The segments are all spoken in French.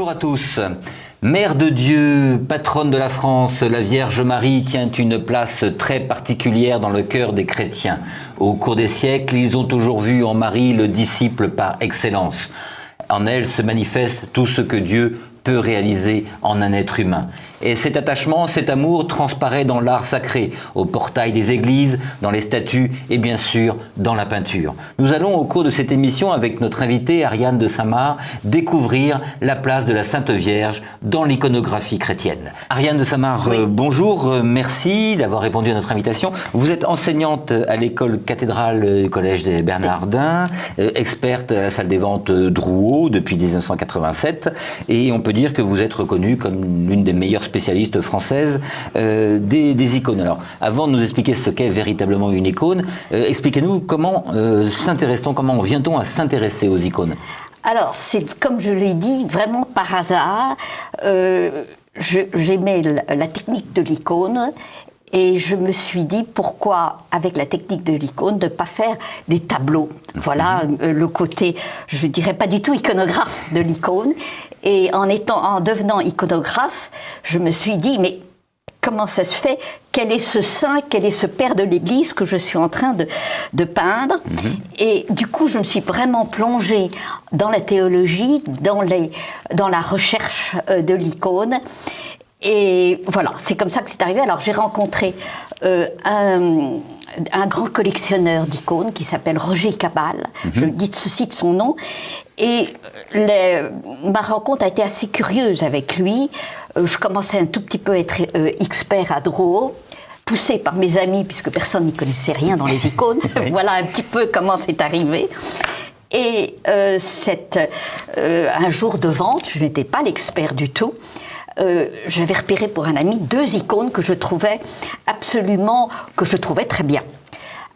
Bonjour à tous. Mère de Dieu, patronne de la France, la Vierge Marie tient une place très particulière dans le cœur des chrétiens. Au cours des siècles, ils ont toujours vu en Marie le disciple par excellence. En elle se manifeste tout ce que Dieu peut réaliser en un être humain. Et cet attachement, cet amour transparaît dans l'art sacré, au portail des églises, dans les statues et bien sûr dans la peinture. Nous allons au cours de cette émission avec notre invitée Ariane de Saint-Marc découvrir la place de la Sainte Vierge dans l'iconographie chrétienne. Ariane de Saint-Marc, Oui. Bonjour, merci d'avoir répondu à notre invitation. Vous êtes enseignante à l'école cathédrale du Collège des Bernardins, experte à la salle des ventes Drouot depuis 1987 et on peut dire que vous êtes reconnue comme l'une des meilleures spécialistes françaises des icônes. Alors, avant de nous expliquer ce qu'est véritablement une icône, expliquez-nous comment s'intéresse-t-on, comment vient-on à s'intéresser aux icônes? Alors, c'est comme je l'ai dit, vraiment par hasard, j'aimais la technique de l'icône et je me suis dit pourquoi, avec la technique de l'icône, ne pas faire des tableaux. Voilà le côté, je dirais pas du tout iconographe de l'icône. Et en devenant iconographe, je me suis dit, mais comment ça se fait? Quel est ce saint, quel est ce père de l'Église que je suis en train de peindre? Et du coup, je me suis vraiment plongée dans la théologie, dans la recherche de l'icône. Et voilà, c'est comme ça que c'est arrivé. Alors, j'ai rencontré un grand collectionneur d'icônes qui s'appelle Roger Cabal. Je cite son nom. Et ma rencontre a été assez curieuse avec lui. Je commençais un tout petit peu à être expert à Drouot, poussée par mes amis, puisque personne n'y connaissait rien dans les icônes. Voilà un petit peu comment c'est arrivé. Et un jour de vente, je n'étais pas l'expert du tout, j'avais repéré pour un ami 2 icônes que je trouvais très bien.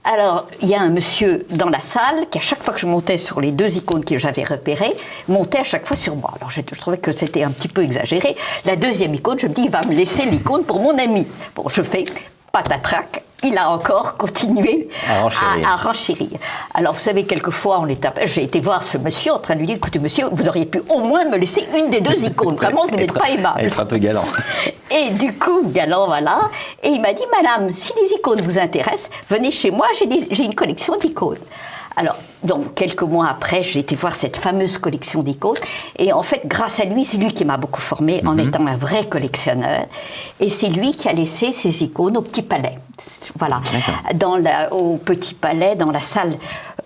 Alors, il y a un monsieur dans la salle qui, à chaque fois que je montais sur les 2 icônes que j'avais repérées, montait à chaque fois sur moi. Alors, je trouvais que c'était un petit peu exagéré. La 2e icône, je me dis, il va me laisser l'icône pour mon ami. Bon, je fais patatrac. Il a encore continué à renchérir. Alors, vous savez, quelquefois, j'ai été voir ce monsieur en train de lui dire, écoutez, monsieur, vous auriez pu au moins me laisser une des 2 icônes. Vraiment, vous n'êtes pas aimable. Être un peu galant. Et du coup, galant, voilà. Et il m'a dit, madame, si les icônes vous intéressent, venez chez moi, j'ai une collection d'icônes. Alors, donc, quelques mois après, j'ai été voir cette fameuse collection d'icônes. Et en fait, grâce à lui, c'est lui qui m'a beaucoup formée en étant un vrai collectionneur. Et c'est lui qui a laissé ses icônes au Petit Palais. Voilà. Au Petit Palais, dans la salle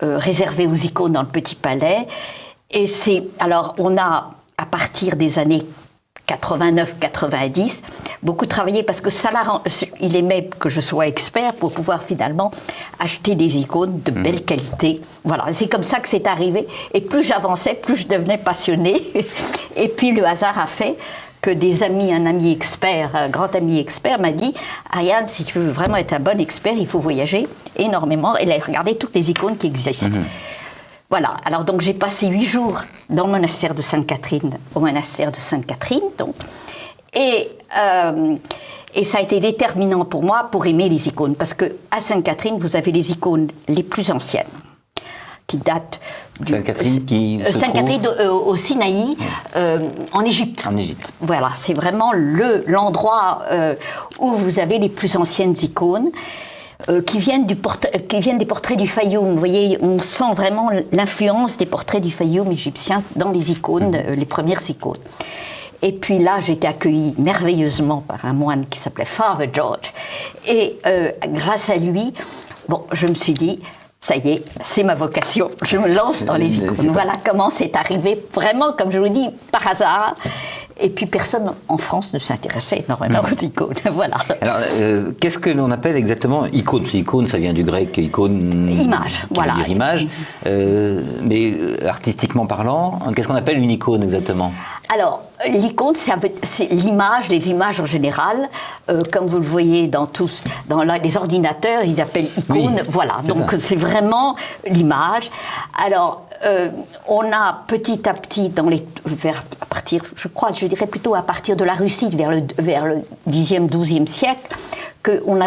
réservée aux icônes dans le Petit Palais. Et alors, on a, à partir des années 89-90, beaucoup travaillé parce que il aimait que je sois expert pour pouvoir finalement acheter des icônes de belle qualité. Voilà, c'est comme ça que c'est arrivé. Et plus j'avançais, plus je devenais passionnée. Et puis le hasard a fait que un ami expert, un grand ami expert m'a dit « Ariane, si tu veux vraiment être un bon expert, il faut voyager énormément et regarder toutes les icônes qui existent. Voilà, alors donc j'ai passé 8 jours dans le monastère de Sainte-Catherine, au monastère de Sainte-Catherine, donc, et ça a été déterminant pour moi pour aimer les icônes, parce qu'à Sainte-Catherine, vous avez les icônes les plus anciennes, qui datent Sainte-Catherine au Sinaï, en Égypte. En Égypte. Voilà, c'est vraiment l'endroit où vous avez les plus anciennes icônes. Qui viennent des portraits du Fayoum. Vous voyez, on sent vraiment l'influence des portraits du Fayoum égyptien dans les icônes, les premières icônes. Et puis là, j'ai été accueillie merveilleusement par un moine qui s'appelait Father George. Et grâce à lui, je me suis dit, ça y est, c'est ma vocation. Je me lance dans les icônes. Voilà comment c'est arrivé, vraiment, comme je vous dis, par hasard. Et puis personne en France ne s'intéressait énormément aux icônes. Voilà. Alors, qu'est-ce que l'on appelle exactement icône? Icône, ça vient du grec icône. Image, voilà. Dire image. Mais artistiquement parlant, qu'est-ce qu'on appelle une icône exactement? Alors, l'icône, c'est l'image, les images en général, comme vous le voyez dans les ordinateurs, ils appellent icône. Oui, voilà, donc c'est vraiment l'image. Alors, on a petit à petit, je dirais plutôt à partir de la Russie, vers le 10e, 12e siècle,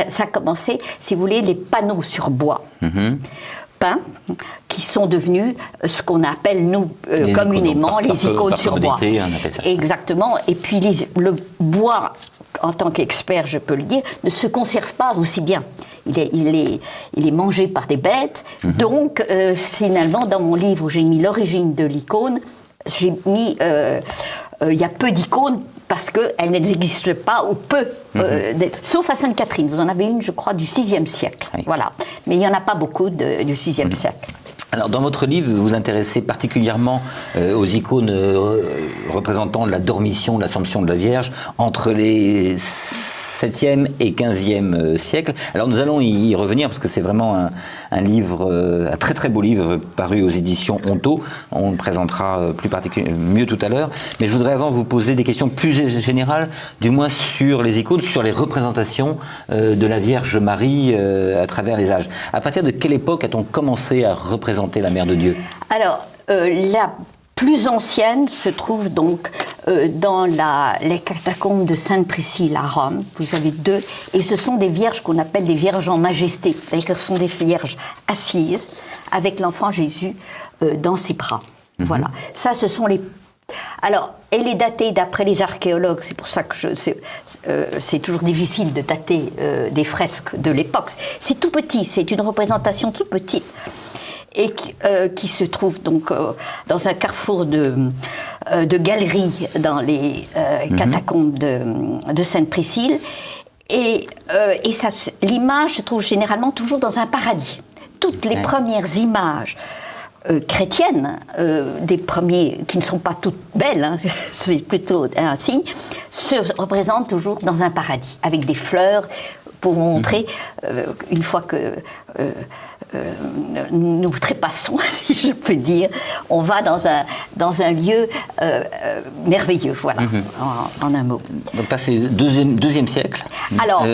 ça a commencé, si vous voulez, les panneaux sur bois. peints qui sont devenus ce qu'on appelle, nous, communément, les icônes sur bois. On appelle ça. Exactement. Et puis le bois, en tant qu'expert, je peux le dire, ne se conserve pas aussi bien. Il est mangé par des bêtes. Donc, finalement, dans mon livre où j'ai mis l'origine de l'icône, j'ai mis... il y a peu d'icônes parce qu'elles n'existent pas ou peu, sauf à Sainte-Catherine. Vous en avez une, je crois, du VIe siècle. Oui. Voilà. Mais il n'y en a pas beaucoup du VIe siècle. Alors, dans votre livre, vous vous intéressez particulièrement aux icônes représentant la dormition, l'Assomption de la Vierge entre les 7e et 15e siècles. Alors, nous allons y revenir parce que c'est vraiment un livre, un très très beau livre paru aux éditions Honto. On le présentera mieux tout à l'heure. Mais je voudrais avant vous poser des questions plus générales, du moins sur les icônes, sur les représentations de la Vierge Marie à travers les âges. À partir de quelle époque a-t-on commencé à représenter la Mère de Dieu? Alors, la plus ancienne se trouve donc dans les catacombes de Sainte-Priscille à Rome. Vous avez deux, et ce sont des vierges qu'on appelle des vierges en majesté, c'est-à-dire que ce sont des vierges assises avec l'enfant Jésus dans ses bras. Voilà. Ça, ce sont les... Alors, elle est datée d'après les archéologues, c'est pour ça que c'est toujours difficile de dater des fresques de l'époque. C'est tout petit, c'est une représentation toute petite. Et qui se trouve donc dans un carrefour de galeries dans les catacombes de Sainte-Priscille. Et l'image se trouve généralement toujours dans un paradis. Toutes les premières images chrétiennes, des premiers qui ne sont pas toutes belles, hein, c'est plutôt un signe, se représentent toujours dans un paradis, avec des fleurs, pour montrer, une fois que nous trépassons, si je peux dire, on va dans un lieu merveilleux, voilà, en un mot. Donc là, c'est deuxième siècle. Alors,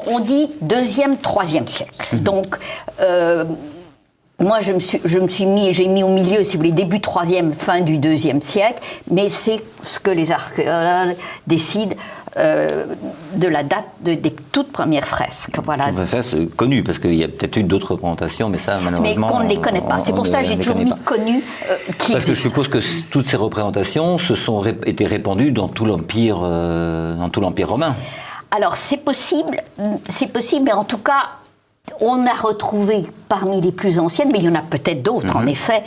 on dit 2e, 3e siècle. Donc, moi, j'ai mis au milieu, si vous voulez, début 3e, fin du 2e siècle, mais c'est ce que les archéologues décident de la date des toutes premières fresques. Voilà. Toutes fresques connues, parce qu'il y a peut-être eu d'autres représentations, mais ça, malheureusement... Mais qu'on ne les connaît pas. C'est pour ça que j'ai toujours mis connues qui Parce que je suppose que toutes ces représentations été répandues dans tout l'Empire romain. Alors, c'est possible, mais en tout cas... On a retrouvé parmi les plus anciennes, mais il y en a peut-être d'autres, en effet,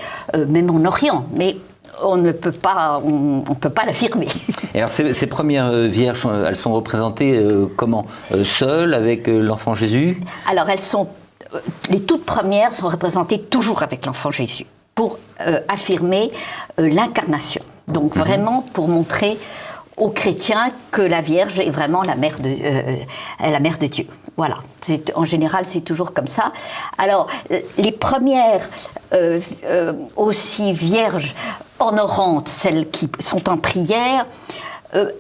même en Orient, mais on ne peut pas, on peut pas l'affirmer. Et alors ces premières vierges, elles sont représentées comment? Seules, avec l'enfant Jésus? Alors les toutes premières sont représentées toujours avec l'enfant Jésus, pour affirmer l'incarnation. Donc vraiment pour montrer aux chrétiens que la Vierge est vraiment la mère de Dieu. Voilà. En général, c'est toujours comme ça. Alors, les premières aussi vierges honorantes, celles qui sont en prière,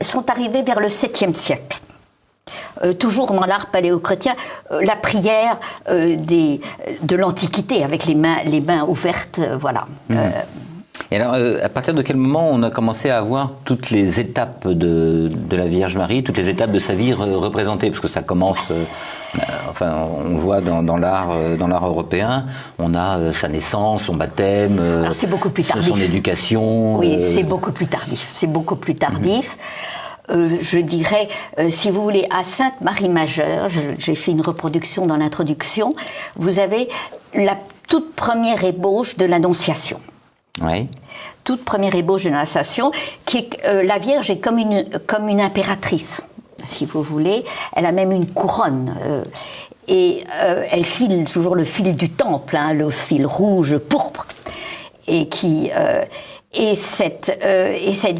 sont arrivées vers le 7e siècle. Toujours dans l'art paléochrétien, la prière de l'Antiquité, avec les mains ouvertes, voilà. Et alors, à partir de quel moment on a commencé à avoir toutes les étapes de la Vierge Marie, toutes les étapes de sa vie représentées? Parce que ça commence, on voit dans l'art européen, on a sa naissance, son baptême, alors, c'est beaucoup plus tardif. Son éducation. Oui, c'est beaucoup plus tardif. Je dirais, si vous voulez, à Sainte-Marie-Majeure, j'ai fait une reproduction dans l'introduction, vous avez la toute première ébauche de l'Annonciation. Oui. Toute première ébauche de l'Annonciation, la Vierge est comme une impératrice, si vous voulez. Elle a même une couronne. Et elle file toujours le fil du temple, hein, le fil rouge pourpre. Et cette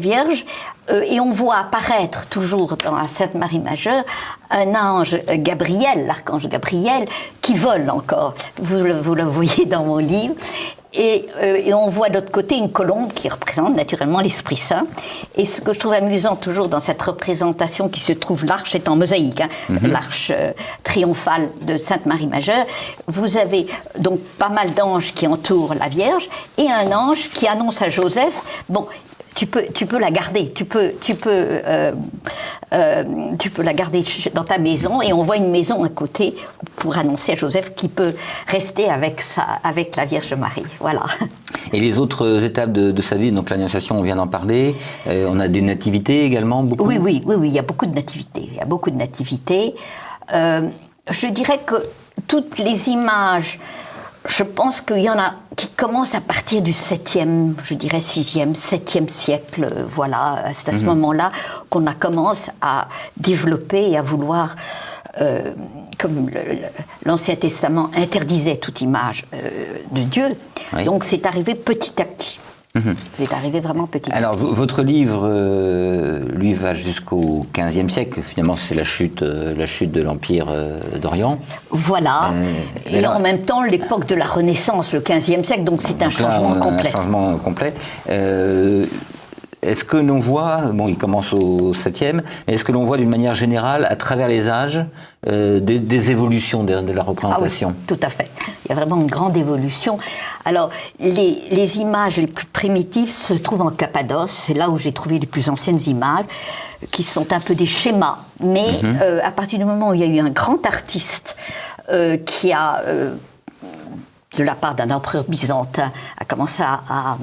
Vierge, et on voit apparaître toujours dans la Sainte Marie Majeure un ange Gabriel, l'archange Gabriel, qui vole encore. Vous le voyez dans mon livre. Et on voit de l'autre côté une colombe qui représente naturellement l'Esprit Saint. Et ce que je trouve amusant toujours dans cette représentation qui se trouve, l'arche est en mosaïque, hein, l'arche triomphale de Sainte Marie Majeure, vous avez donc pas mal d'anges qui entourent la Vierge et un ange qui annonce à Joseph, bon, tu peux la garder, tu peux la garder dans ta maison, et on voit une maison à côté pour annoncer à Joseph qu'il peut rester avec la Vierge Marie. Voilà. Et les autres étapes de sa vie, donc l'Annonciation, on vient d'en parler, on a des nativités également, beaucoup. Oui, il y a beaucoup de nativités. Je dirais que toutes les images, je pense qu'il y en a qui commencent à partir du 7e, je dirais 6e, 7e siècle. Voilà, c'est à ce moment-là qu'on commence à développer et à vouloir, comme l'Ancien Testament interdisait toute image de Dieu. Oui. Donc c'est arrivé petit à petit. C'est arrivé vraiment petit. Alors, votre livre, lui, va jusqu'au XVe siècle. Finalement, c'est la chute de l'Empire d'Orient. Voilà. Et alors, en même temps, l'époque de la Renaissance, le XVe siècle. Donc, c'est un changement complet. Un changement complet. Est-ce que l'on voit, bon, il commence au 7e, mais est-ce que l'on voit d'une manière générale, à travers les âges, des évolutions de la représentation? Ah oui, tout à fait. Il y a vraiment une grande évolution. Alors, les images les plus primitives se trouvent en Cappadoce. C'est là où j'ai trouvé les plus anciennes images, qui sont un peu des schémas. Mais à partir du moment où il y a eu un grand artiste qui a, de la part d'un empereur byzantin, a commencé à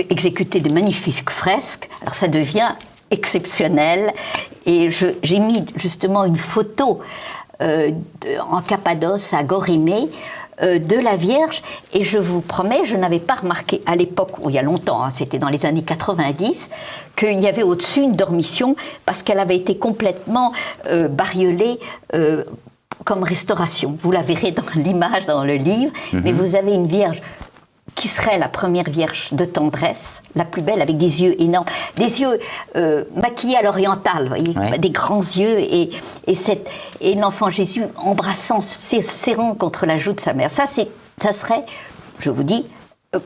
exécuter de magnifiques fresques, alors ça devient exceptionnel. Et j'ai mis justement une photo en Cappadoce, à Gorimée, de la Vierge, et je vous promets, je n'avais pas remarqué à l'époque, il y a longtemps, c'était dans les années 90, qu'il y avait au-dessus une dormition, parce qu'elle avait été complètement bariolée comme restauration. Vous la verrez dans l'image, dans le livre, mais vous avez une Vierge qui serait la première Vierge de tendresse, la plus belle, avec des yeux énormes, des yeux maquillés à l'orientale, voyez, des grands yeux, et l'enfant Jésus embrassant, serrant contre la joue de sa mère. Ça serait, je vous dis,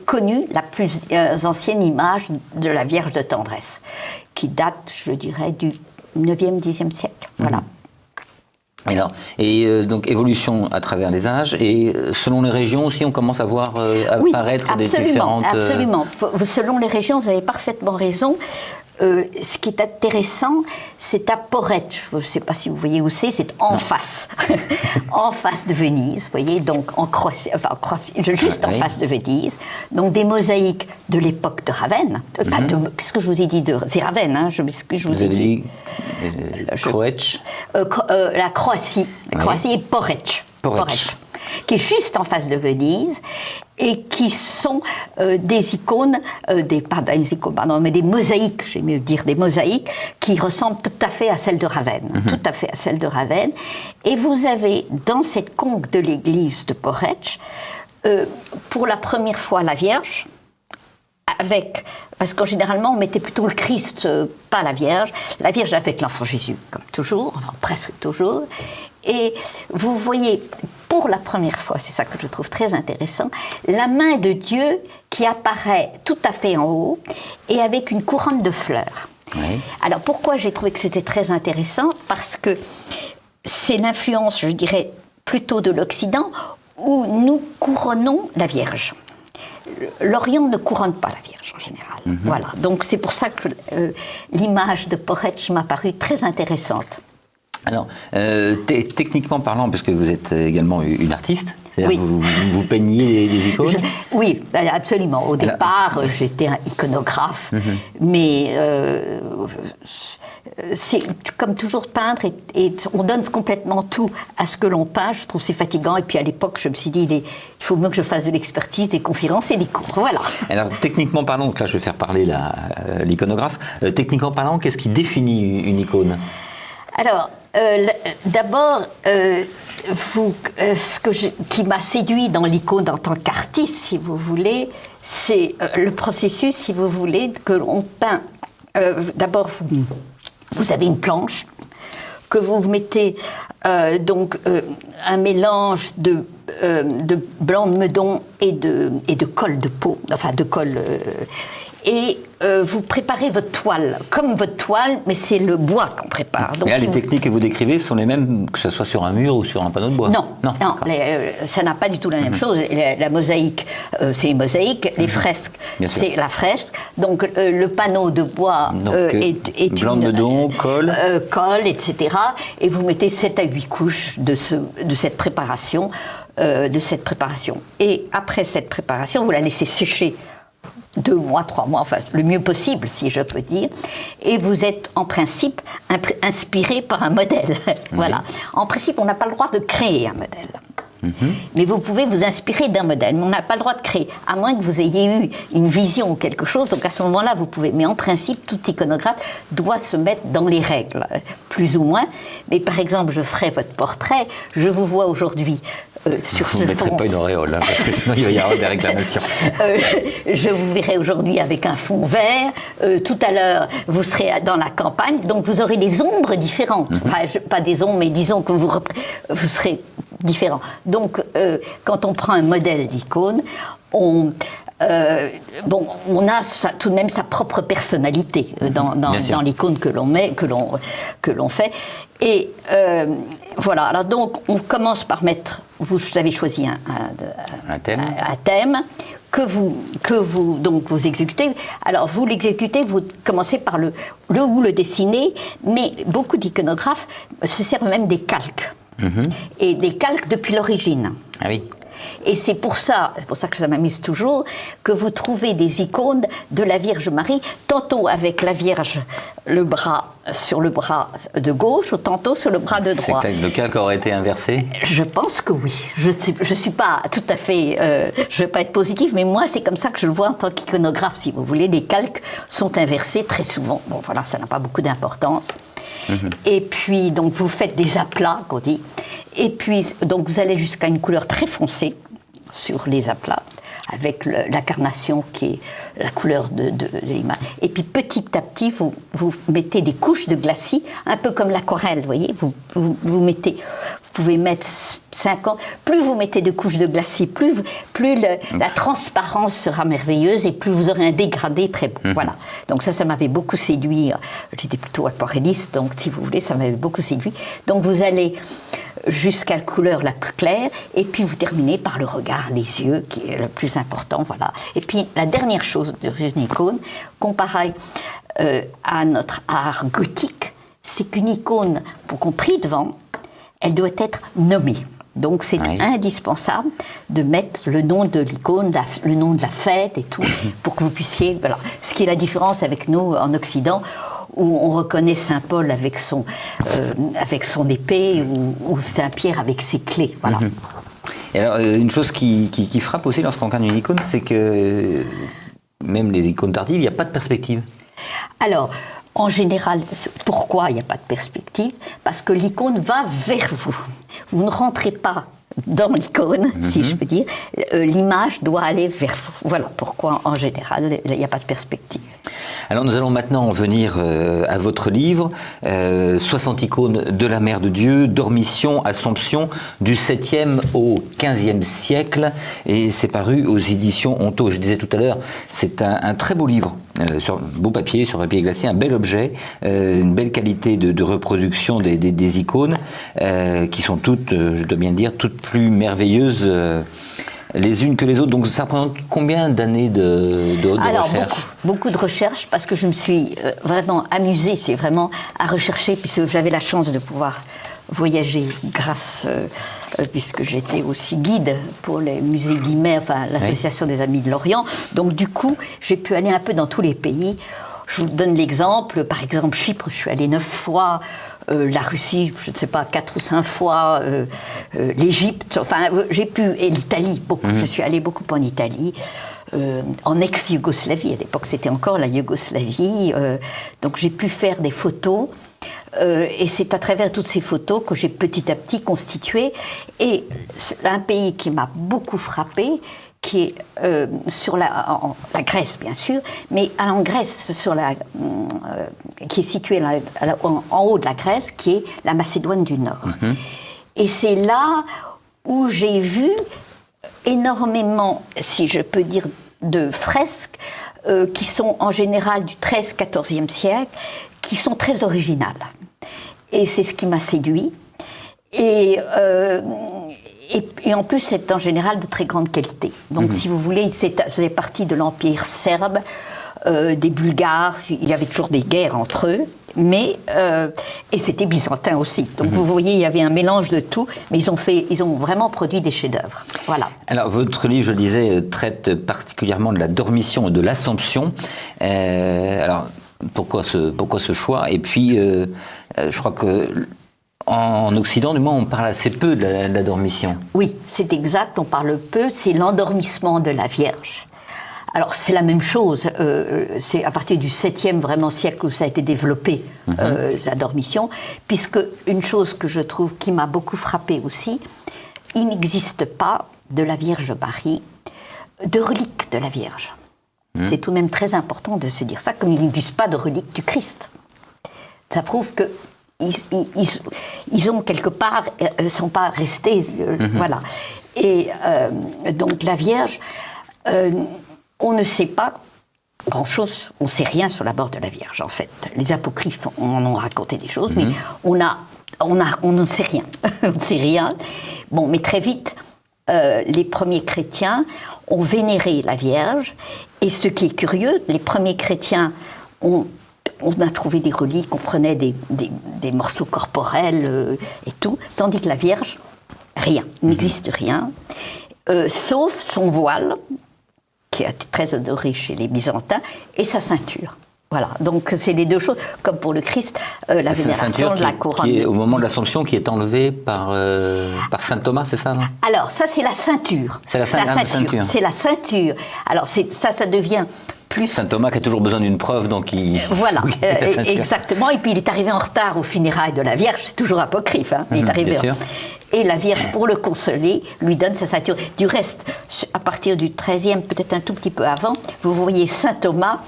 connu, la plus ancienne image de la Vierge de tendresse, qui date, je dirais, du 9e, 10e siècle. Voilà. Alors, donc évolution à travers les âges, et selon les régions aussi, on commence à voir apparaître des différentes... Absolument. Selon les régions, vous avez parfaitement raison. Ce qui est intéressant, c'est à Porrecce. Je ne sais pas si vous voyez où c'est en face. En face de Venise, vous voyez, donc en Croatie, juste en face de Venise. Donc des mosaïques de l'époque de Ravenne. Qu'est-ce que je vous ai dit c'est Ravenne, hein, je vous ai dit. Croatie. La Croatie. La Croatie et Porrecce. Qui est juste en face de Venise, et qui sont des icônes, mais des mosaïques, j'aime mieux dire des mosaïques, qui ressemblent tout à fait à celles de Ravenne. Tout à fait à celles de Ravenne. Et vous avez, dans cette conque de l'église de Porrecce, pour la première fois la Vierge, parce qu'en généralement, on mettait plutôt le Christ, pas la Vierge avec l'enfant Jésus, comme toujours, enfin presque toujours. Et vous voyez, pour la première fois, c'est ça que je trouve très intéressant, la main de Dieu qui apparaît tout à fait en haut, et avec une couronne de fleurs. Oui. Alors pourquoi j'ai trouvé que c'était très intéressant? Parce que c'est l'influence, je dirais, plutôt de l'Occident, où nous couronnons la Vierge. L'Orient ne couronne pas la Vierge en général. Voilà. Donc c'est pour ça que l'image de Porrecce m'a paru très intéressante. Alors, techniquement parlant, parce que vous êtes également une artiste, c'est-à-dire vous peigniez des icônes? Oui, absolument. Au départ, j'étais un iconographe, mais c'est comme toujours peindre, et on donne complètement tout à ce que l'on peint. Je trouve c'est fatigant, et puis à l'époque, je me suis dit, il faut mieux que je fasse de l'expertise, des conférences et des cours. Voilà. Alors, techniquement parlant, donc là, je vais faire parler l'iconographe. Techniquement parlant, qu'est-ce qui définit une icône? Alors, d'abord, qui m'a séduit dans l'icône en tant qu'artiste, si vous voulez, c'est le processus, si vous voulez, que l'on peint. D'abord, vous avez une planche que vous mettez un mélange de blanc de meudon et de colle de peau, enfin de colle. Et vous préparez votre toile, comme votre toile, mais c'est le bois qu'on prépare. Donc, et là, les techniques que vous décrivez sont les mêmes, que ce soit sur un mur ou sur un panneau de bois? Non, ça n'a pas du tout la même chose. La mosaïque, c'est les mosaïques, les fresques, c'est la fresque. Donc le panneau de bois est blanc de Meudon, colle, etc. Et vous mettez 7 à 8 couches de cette préparation. Et après cette préparation, vous la laissez sécher 2 mois, 3 mois, enfin le mieux possible, si je peux dire. Et vous êtes en principe inspiré par un modèle. Voilà. En principe, on n'a pas le droit de créer un modèle. Mais vous pouvez vous inspirer d'un modèle, mais on n'a pas le droit de créer, à moins que vous ayez eu une vision ou quelque chose, donc à ce moment-là, vous pouvez. Mais en principe, tout iconographe doit se mettre dans les règles, plus ou moins. Mais par exemple, je ferai votre portrait, je vous vois aujourd'hui sur ce fond... Vous ne mettrez pas une auréole, hein, parce que sinon il va y avoir des réclamations. Je vous verrai aujourd'hui avec un fond vert, tout à l'heure, vous serez dans la campagne, donc vous aurez des ombres différentes. Enfin, pas des ombres, mais disons que vous serez différent. Donc, quand on prend un modèle d'icône, on a tout de même sa propre personnalité dans l'icône que l'on fait. Et voilà. Alors donc, on commence par mettre. Vous avez choisi un thème que vous exécutez. Alors vous l'exécutez, vous commencez par le ou le dessiner, mais beaucoup d'iconographes se servent même des calques. Et des calques depuis l'origine. Ah oui. Et c'est pour ça que ça m'amuse toujours, que vous trouvez des icônes de la Vierge Marie, tantôt avec la Vierge sur le bras de gauche, ou tantôt sur le bras de droite. Le calque aurait été inversé? Je pense que oui. Je suis pas tout à fait... je ne vais pas être positive, mais moi, c'est comme ça que je le vois en tant qu'iconographe, si vous voulez. Les calques sont inversés très souvent. Bon, voilà, ça n'a pas beaucoup d'importance. Et puis, donc, vous faites des aplats, qu'on dit. Et puis, donc, vous allez jusqu'à une couleur très foncée sur les aplats, avec la carnation qui est la couleur de l'image. Et puis, petit à petit, vous mettez des couches de glacis, un peu comme l'aquarelle, vous voyez. Vous pouvez mettre 50... Plus vous mettez de couches de glacis, plus la transparence sera merveilleuse et plus vous aurez un dégradé très beau. Voilà. Donc ça m'avait beaucoup séduit. J'étais plutôt aquarelliste, donc si vous voulez, ça m'avait beaucoup séduit. Donc vous allez jusqu'à la couleur la plus claire, et puis vous terminez par le regard, les yeux, qui est le plus important, voilà. Et puis la dernière chose d'une icône, comparée à notre art gothique, c'est qu'une icône, pour qu'on prie devant, elle doit être nommée. Donc c'est indispensable de mettre le nom de l'icône, le nom de la fête et tout, pour que vous puissiez... Voilà. Ce qui est la différence avec nous en Occident, où on reconnaît Saint Paul avec son épée, ou Saint Pierre avec ses clés. Voilà. Et alors, une chose qui frappe aussi lorsqu'on regarde une icône, c'est que même les icônes tardives, il n'y a pas de perspective. Alors, en général, pourquoi il n'y a pas de perspective? Parce que l'icône va vers vous. Vous ne rentrez pas dans l'icône, si je peux dire. L'image doit aller vers vous. Voilà pourquoi, en général, il n'y a pas de perspective. Alors nous allons maintenant en venir à votre livre, 60 icônes de la Mère de Dieu, Dormition, Assomption, du 7e au 15e siècle, et c'est paru aux éditions Honto. Je disais tout à l'heure, c'est un très beau livre, sur beau papier, sur papier glacé, un bel objet, une belle qualité de reproduction des icônes, qui sont toutes, je dois bien le dire, toutes plus merveilleuses les unes que les autres. Donc ça prend combien d'années de recherche? Beaucoup de recherche, parce que je me suis vraiment amusée, c'est vraiment à rechercher, puisque j'avais la chance de pouvoir voyager grâce, puisque j'étais aussi guide pour les musées Guimet, enfin l'association des Amis de l'Orient. Donc du coup, j'ai pu aller un peu dans tous les pays. Je vous donne l'exemple, par exemple Chypre, je suis allée 9 fois, la Russie, je ne sais pas, 4 ou 5 fois, l'Égypte, enfin j'ai pu, et l'Italie, beaucoup, je suis allée beaucoup en Italie, en ex-Yougoslavie, à l'époque c'était encore la Yougoslavie, donc j'ai pu faire des photos, et c'est à travers toutes ces photos que j'ai petit à petit constitué, et un pays qui m'a beaucoup frappée, qui est sur la Grèce, bien sûr, mais en Grèce, qui est située en haut de la Grèce, qui est la Macédoine du Nord. Et c'est là où j'ai vu énormément, si je peux dire, de fresques qui sont en général du XIIIe-XIVe siècle, qui sont très originales. Et c'est ce qui m'a séduit. Et en plus, c'est en général de très grande qualité. Donc, si vous voulez, c'est parti de l'Empire serbe, des Bulgares, il y avait toujours des guerres entre eux, mais et c'était byzantin aussi. Donc vous voyez, il y avait un mélange de tout, mais ils ont vraiment produit des chefs-d'œuvre. Voilà. Alors votre livre, je le disais, traite particulièrement de la Dormition et de l'Assomption. Alors pourquoi ce choix? Et puis je crois que en Occident, du moins, on parle assez peu de la Dormition. Oui, c'est exact, on parle peu, c'est l'endormissement de la Vierge. Alors c'est la même chose, c'est à partir du 7e vraiment siècle où ça a été développé, la Dormition, puisque une chose que je trouve qui m'a beaucoup frappée aussi, il n'existe pas de la Vierge Marie, de relique de la Vierge. C'est tout de même très important de se dire ça, comme il n'existe pas de relique du Christ. Ça prouve que ils ont quelque part, sont pas restés, voilà. Et donc la Vierge, on ne sait pas grand-chose, on ne sait rien sur la mort de la Vierge, en fait. Les apocryphes en ont raconté des choses, mais on n'en sait rien. On ne sait rien. Bon, mais très vite, les premiers chrétiens ont vénéré la Vierge, et ce qui est curieux, les premiers chrétiens on a trouvé des reliques, on prenait des morceaux corporels et tout, tandis que la Vierge, rien, il n'existe rien, sauf son voile, qui a été très adoré chez les Byzantins, et sa ceinture. Voilà, donc c'est les deux choses, comme pour le Christ, la vénération de la couronne. Qui est, au moment de l'Assomption, qui est enlevée par saint Thomas, c'est ça, non? Alors, ça, c'est la ceinture. C'est la ceinture. C'est la ceinture. Alors, ça devient plus... Saint Thomas qui a toujours besoin d'une preuve, donc il... Voilà, oui, exactement. Et puis, il est arrivé en retard aux funérailles de la Vierge, c'est toujours apocryphe, hein. Il est arrivé bien sûr. Et la Vierge, pour le consoler, lui donne sa ceinture. Du reste, à partir du XIIIe, peut-être un tout petit peu avant, vous voyez saint Thomas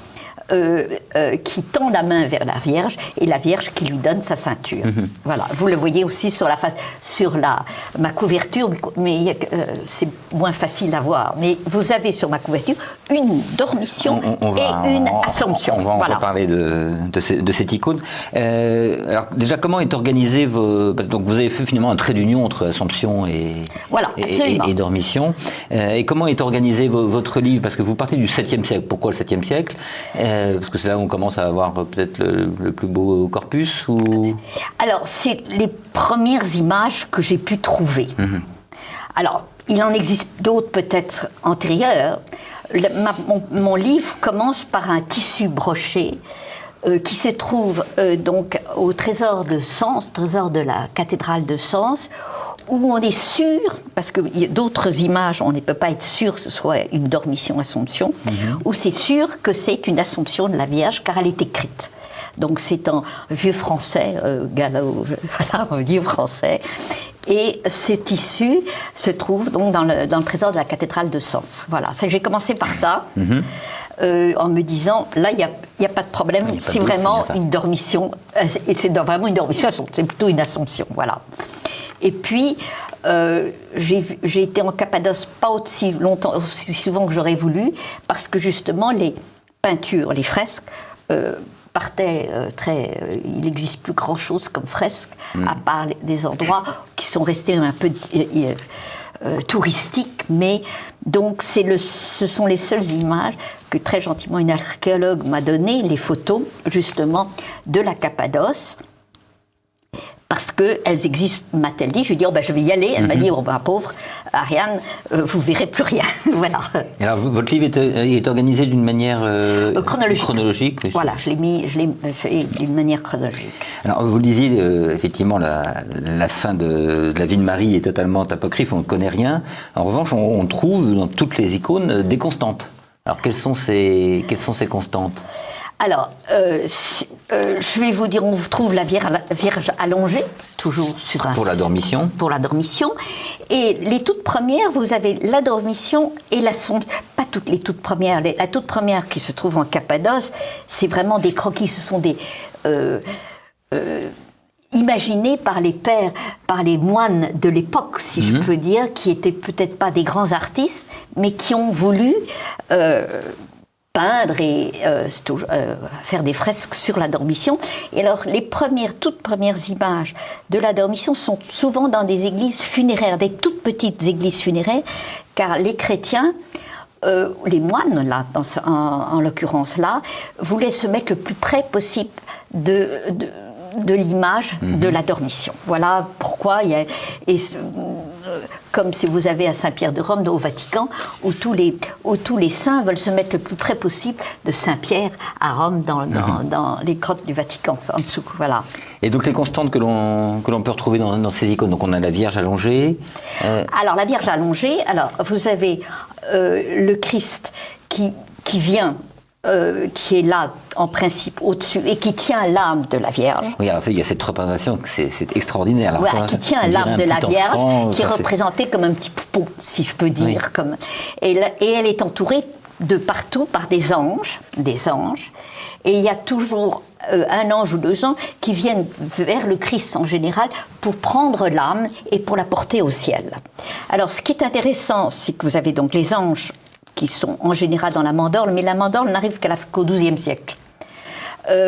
qui tend la main vers la Vierge, et la Vierge qui lui donne sa ceinture. Voilà, vous le voyez aussi sur la face, sur ma couverture, mais c'est moins facile à voir. Mais vous avez sur ma couverture une Dormition et une Assomption. On va en reparler de cette icône. Alors déjà, comment est organisé donc vous avez fait finalement un trait d'union entre Assomption et Dormition. Et comment est organisé votre livre? Parce que vous partez du 7e siècle. Pourquoi le 7e siècle? Parce que c'est là où on commence à avoir peut-être le plus beau corpus ou... Alors, c'est les premières images que j'ai pu trouver. Alors, il en existe d'autres peut-être antérieures. Mon livre commence par un tissu broché qui se trouve donc au trésor de Sens, trésor de la cathédrale de Sens, où on est sûr, parce que d'autres images, on ne peut pas être sûr que ce soit une Dormition-Assomption, où c'est sûr que c'est une Assomption de la Vierge, car elle est écrite. Donc c'est en vieux français, voilà, en vieux français. Et ce tissu se trouve donc dans le trésor de la cathédrale de Sens. Voilà, j'ai commencé par ça, en me disant, là, il n'y a pas de problème, c'est vraiment une Dormition, c'est vraiment une Dormition, c'est plutôt une Assomption, voilà. Et puis, j'ai été en Cappadoce pas aussi souvent que j'aurais voulu, parce que justement, les peintures, les fresques, partaient il n'existe plus grand-chose comme fresques, à part des endroits qui sont restés un peu touristiques, mais donc ce sont les seules images que très gentiment une archéologue m'a données, les photos, justement, de la Cappadoce, parce qu'elles existent, m'a-t-elle dit. Je lui ai dit, je vais y aller. Elle m'a dit, pauvre Ariane, vous verrez plus rien. Voilà. Et alors, votre livre est organisé d'une manière chronologique. Voilà, je l'ai fait d'une manière chronologique. Alors, vous le disiez, effectivement, la fin de la vie de Marie est totalement apocryphe, on ne connaît rien. En revanche, on trouve dans toutes les icônes des constantes. Alors, quelles sont ces constantes? Alors, je vais vous dire, on trouve la Vierge allongée, toujours sur un... Pour la Dormition. Pour la Dormition. Et les toutes premières, vous avez la Dormition et l'Assomption. Pas toutes les toutes premières. La toute première qui se trouve en Cappadoce, c'est vraiment des croquis. Ce sont des... imaginés par les pères, par les moines de l'époque, si je peux dire, qui étaient peut-être pas des grands artistes, mais qui ont voulu peindre et faire des fresques sur la Dormition. Et alors, les toutes premières images de la Dormition sont souvent dans des églises funéraires, des toutes petites églises funéraires, car les chrétiens, les moines, là, en l'occurrence là, voulaient se mettre le plus près possible de l'image de la Dormition. Voilà pourquoi il y a... comme si vous avez à Saint-Pierre de Rome, au Vatican, où tous les saints veulent se mettre le plus près possible de Saint-Pierre à Rome, dans les grottes du Vatican, en dessous. Voilà. Et donc les constantes que l'on peut retrouver dans ces icônes, donc on a la Vierge allongée. Alors la Vierge allongée, alors vous avez le Christ qui vient... qui est là, en principe, au-dessus, et qui tient l'âme de la Vierge. Oui, alors il y a cette représentation, c'est extraordinaire. Alors, voilà, qui tient l'âme de la Vierge, qui est représentée comme un petit poupon, si je peux dire. Oui. Et elle est entourée de partout par des anges, et il y a toujours un ange ou deux anges qui viennent vers le Christ en général pour prendre l'âme et pour la porter au ciel. Alors, ce qui est intéressant, c'est que vous avez donc les anges qui sont en général dans la mandorle, mais la mandorle n'arrive qu'au XIIe siècle.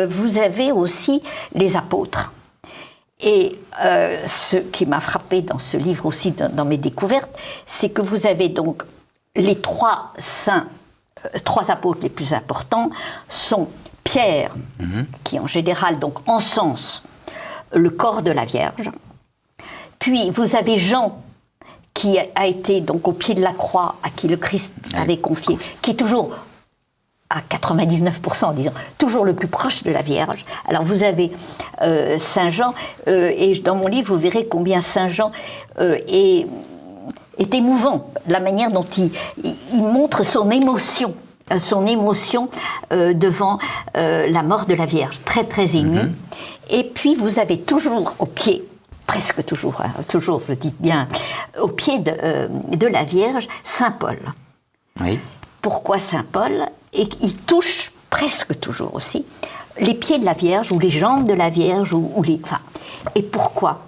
Vous avez aussi les apôtres. Et ce qui m'a frappé dans ce livre aussi, dans mes découvertes, c'est que vous avez donc les trois apôtres les plus importants sont Pierre, qui en général donc encense le corps de la Vierge. Puis vous avez Jean, qui a été donc au pied de la croix, à qui le Christ avait confié, qui est toujours à 99%, disons, toujours le plus proche de la Vierge. Alors vous avez Saint Jean, et dans mon livre vous verrez combien Saint Jean est émouvant, la manière dont il montre son émotion devant la mort de la Vierge, très très ému. Et puis vous avez toujours au pied, presque toujours, toujours, je dis bien, au pied de la Vierge, Saint Paul. Oui. Pourquoi Saint Paul? Et il touche presque toujours aussi les pieds de la Vierge ou les jambes de la Vierge et pourquoi?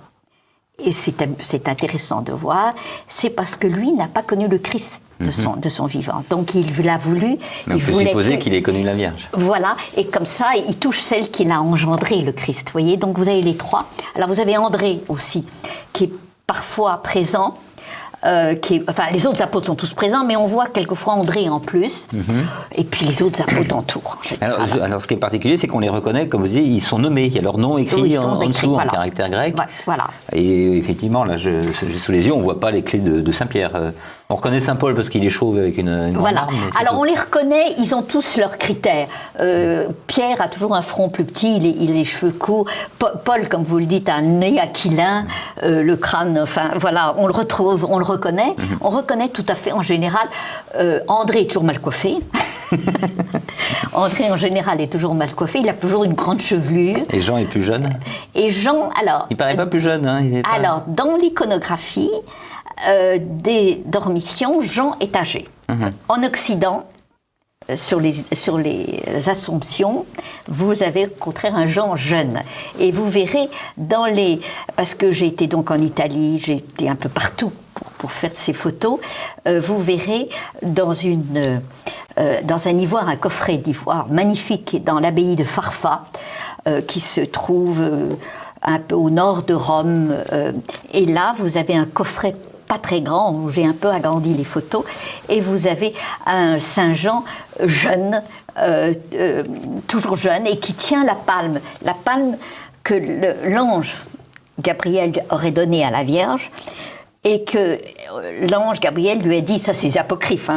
Et c'est intéressant de voir, c'est parce que lui n'a pas connu le Christ de son vivant. Donc il l'a voulu. Mais on peut supposer qu'il ait connu la Vierge. Voilà, et comme ça, il touche celle qui l'a engendré, le Christ. Vous voyez, donc vous avez les trois. Alors vous avez André aussi, qui est parfois présent. Les autres apôtres sont tous présents, mais on voit quelquefois André en plus, et puis les autres apôtres entourent. Alors, ce qui est particulier, c'est qu'on les reconnaît, comme vous dites, ils sont nommés, il y a leur nom écrit en dessous, voilà, en caractère grec. Ouais, voilà. Et effectivement, là, j'ai sous les yeux, on ne voit pas les clés de Saint-Pierre. On reconnaît Saint Paul parce qu'il est chauve avec une voilà. arme, Alors on les reconnaît, ils ont tous leurs critères. Pierre a toujours un front plus petit, il a les cheveux courts. Paul, comme vous le dites, a un nez aquilin, le crâne, enfin voilà, on le retrouve, on le reconnaît. On reconnaît tout à fait, en général, André est toujours mal coiffé. André, en général, est toujours mal coiffé, il a toujours une grande chevelure. Et Jean est plus jeune? Et Jean, alors... Il paraît pas plus jeune, hein? Alors, dans l'iconographie des Dormitions, Jean est âgé. En Occident, sur les Assomptions, vous avez au contraire un Jean jeune. Et vous verrez parce que j'ai été donc en Italie, j'ai été un peu partout pour faire ces photos, vous verrez dans un ivoire, un coffret d'ivoire magnifique dans l'abbaye de Farfa, qui se trouve un peu au nord de Rome. Et là, vous avez un coffret pas très grand, où j'ai un peu agrandi les photos, et vous avez un Saint-Jean jeune, toujours jeune, et qui tient la palme que l'ange Gabriel aurait donnée à la Vierge, et que l'ange Gabriel lui a dit, ça c'est apocryphe,